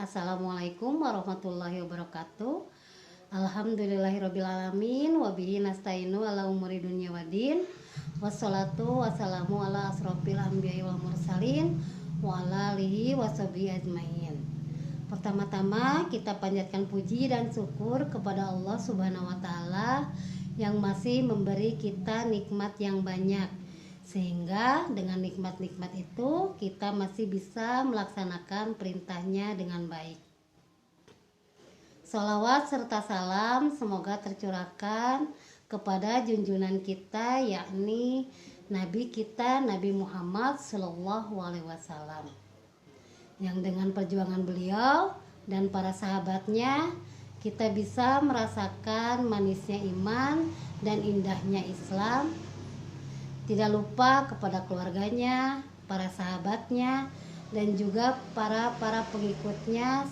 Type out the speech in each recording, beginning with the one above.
Assalamualaikum warahmatullahi wabarakatuh. Alhamdulillahirrabbilalamin. Wabihi nasta'inu ala umuri dunya waddin. Wassalatu wassalamu ala asrofil anbiya'i wal mursalin wa ala alihi washabihi ajmain. Pertama-tama kita panjatkan puji dan syukur kepada Allah Subhanahu wa taala yang masih memberi kita nikmat yang banyak, sehingga dengan nikmat-nikmat itu kita masih bisa melaksanakan perintahnya dengan baik. Sholawat serta salam semoga tercurahkan kepada junjungan kita, yakni Nabi kita Nabi Muhammad Sallallahu Alaihi Wasallam, yang dengan perjuangan beliau dan para sahabatnya kita bisa merasakan manisnya iman dan indahnya Islam. Tidak lupa kepada keluarganya, para sahabatnya, dan juga para pengikutnya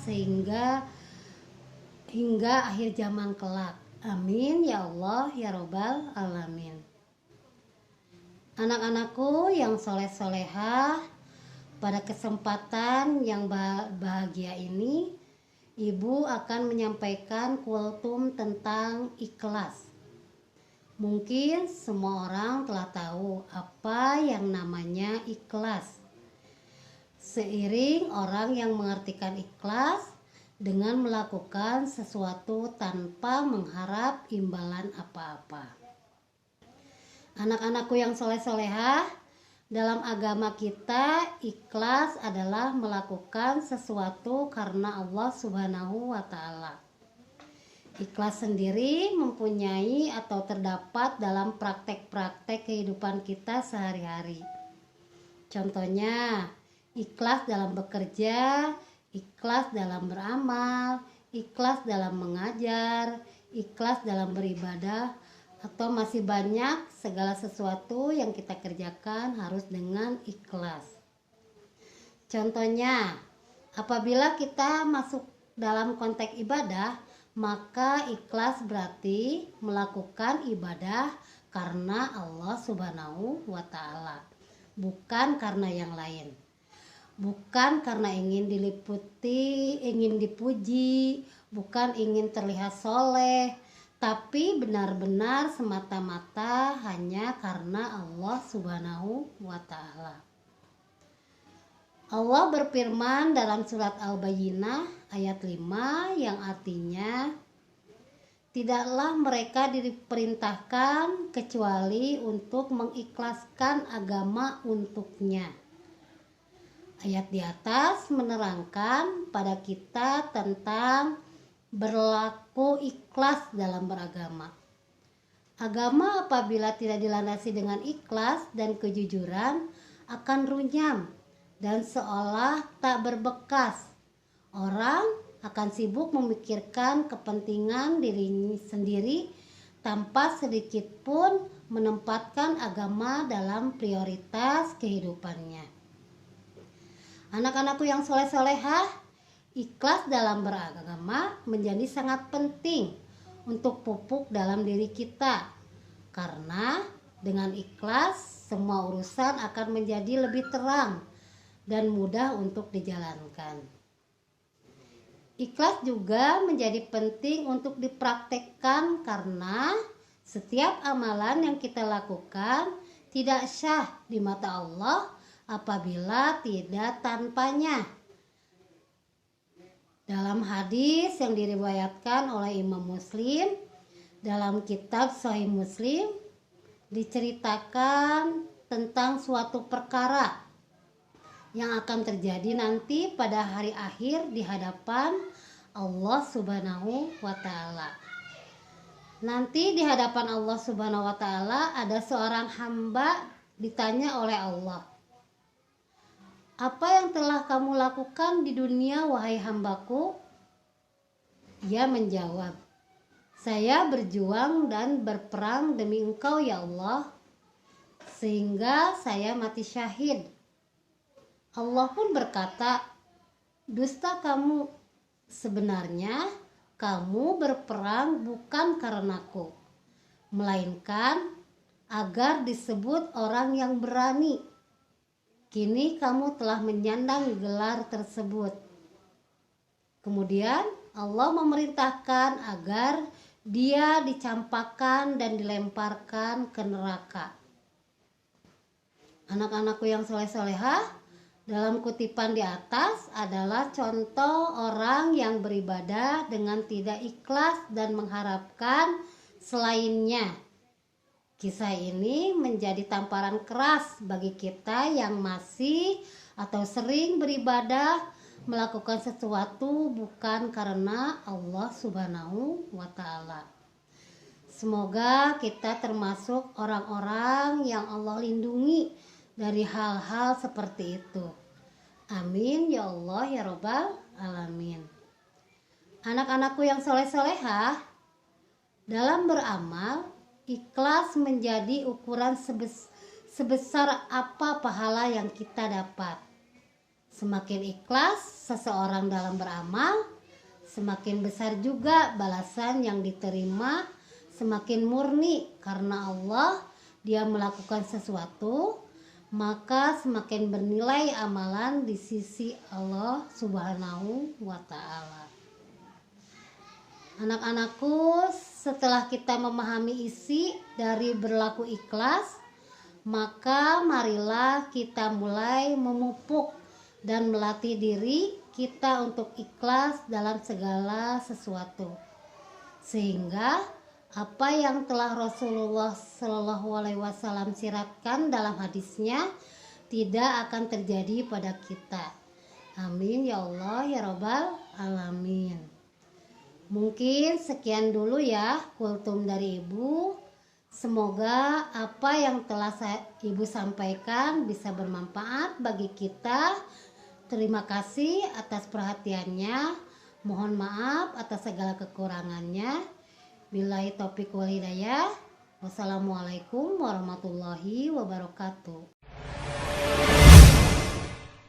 hingga akhir zaman kelak. Amin ya Allah ya Robbal alamin. Anak-anakku yang soleh-solehah, pada kesempatan yang bahagia ini, Ibu akan menyampaikan kultum tentang ikhlas. Mungkin semua orang telah tahu apa yang namanya ikhlas. Seiring orang yang mengartikan ikhlas dengan melakukan sesuatu tanpa mengharap imbalan apa-apa. Anak-anakku yang soleh-solehah, dalam agama kita ikhlas adalah melakukan sesuatu karena Allah Subhanahu wa taala. Ikhlas sendiri mempunyai atau terdapat dalam praktek-praktek kehidupan kita sehari-hari. Contohnya, ikhlas dalam bekerja, ikhlas dalam beramal, ikhlas dalam mengajar, ikhlas dalam beribadah, atau masih banyak segala sesuatu yang kita kerjakan harus dengan ikhlas. Contohnya, apabila kita masuk dalam konteks ibadah, maka ikhlas berarti melakukan ibadah karena Allah Subhanahu wa taala, bukan karena yang lain. Bukan karena ingin diliputi, ingin dipuji, bukan ingin terlihat soleh, tapi benar-benar semata-mata hanya karena Allah Subhanahu wa taala. Allah berfirman dalam surat Al-Bayyinah ayat 5 yang artinya, tidaklah mereka diperintahkan kecuali untuk mengikhlaskan agama untuknya. Ayat di atas menerangkan pada kita tentang berlaku ikhlas dalam beragama. Agama apabila tidak dilandasi dengan ikhlas dan kejujuran akan runyam dan seolah tak berbekas. Orang akan sibuk memikirkan kepentingan dirinya sendiri tanpa sedikit pun menempatkan agama dalam prioritas kehidupannya. Anak-anakku yang soleh-solehah, ikhlas dalam beragama menjadi sangat penting untuk pupuk dalam diri kita, karena dengan ikhlas semua urusan akan menjadi lebih terang dan mudah untuk dijalankan. Ikhlas juga menjadi penting untuk dipraktekkan karena setiap amalan yang kita lakukan tidak syah di mata Allah apabila tidak tanpanya. Dalam hadis yang diriwayatkan oleh Imam Muslim dalam kitab Sahih Muslim diceritakan tentang suatu perkara yang akan terjadi nanti pada hari akhir di hadapan Allah Subhanahu wa taala. Nanti di hadapan Allah Subhanahu wa taala ada seorang hamba ditanya oleh Allah, "Apa yang telah kamu lakukan di dunia, wahai hambaku?" Ia menjawab, "Saya berjuang dan berperang demi Engkau ya Allah, sehingga saya mati syahid." Allah pun berkata, "Dusta kamu, sebenarnya kamu berperang bukan karenaku, melainkan agar disebut orang yang berani. Kini kamu telah menyandang gelar tersebut." Kemudian Allah memerintahkan agar dia dicampakkan dan dilemparkan ke neraka. Anak-anakku yang soleh-solehah, dalam kutipan di atas adalah contoh orang yang beribadah dengan tidak ikhlas dan mengharapkan selainnya. Kisah ini menjadi tamparan keras bagi kita yang masih atau sering beribadah melakukan sesuatu bukan karena Allah Subhanahu wa Ta'ala. Semoga kita termasuk orang-orang yang Allah lindungi dari hal-hal seperti itu. Amin ya Allah ya Rabbal Alamin. Anak-anakku yang soleh-solehah, dalam beramal, ikhlas menjadi ukuran sebesar apa pahala yang kita dapat. Semakin ikhlas seseorang dalam beramal, semakin besar juga balasan yang diterima, semakin murni karena Allah dia melakukan sesuatu, maka semakin bernilai amalan di sisi Allah Subhanahu wa Ta'ala. Anak-anakku, setelah kita memahami isi dari berlaku ikhlas, maka marilah kita mulai memupuk dan melatih diri kita untuk ikhlas dalam segala sesuatu, sehingga apa yang telah Rasulullah Shallallahu Alaihi Wasallam siratkan dalam hadisnya tidak akan terjadi pada kita. Amin ya Allah ya Rabbal Alamin. Mungkin sekian dulu ya kultum dari Ibu. Semoga apa yang telah Ibu sampaikan bisa bermanfaat bagi kita. Terima kasih atas perhatiannya. Mohon maaf atas segala kekurangannya. Billahi taufiq wal hidayah. Wassalamualaikum warahmatullahi wabarakatuh.